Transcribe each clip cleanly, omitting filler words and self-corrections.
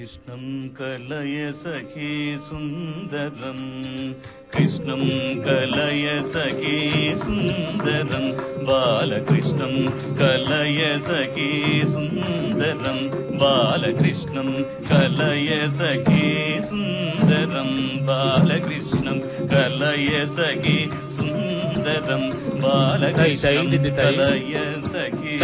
कृष्णं कलय सखे सुन्दरं कृष्णं कलय सखे सुन्दरं बालकृष्णं कलय सखे सुन्दरं बालकृष्णं कलय सखे सुन्दरं बालकृष्णं कलय सखे सुन्दरं बालकृष्णं कलय सखे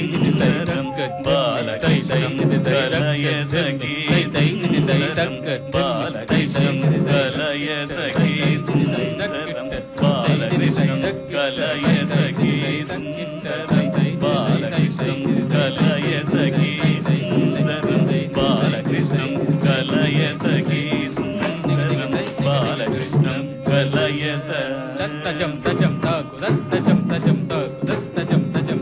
सुन्दरं बालकृष्णं कलय सखे सुन्दरं बालकृष्णं कलय सखे सुन्दरं बालकृष्णं कलय सखे सुन्दरं बालकृष्णं कलय सखे सुन्दरं बालकृष्णं कलय सखे सुन्दरं बालकृष्णं कलय तजं तजं तकु तजं तजं तकु तजं तजं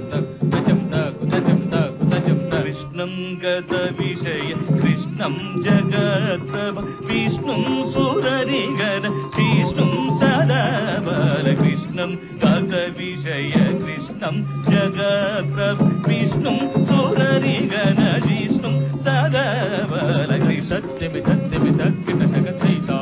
तजं तकु तजं कृष्णं गतविषय कृष्णं जगत्प्रभ विष्णुं सुररिगण विष्णुं सदा बालकृष्णं गतविषय कृष्णं जगत्प्रभ विष्णुं सुररिगण विष्णुं सदा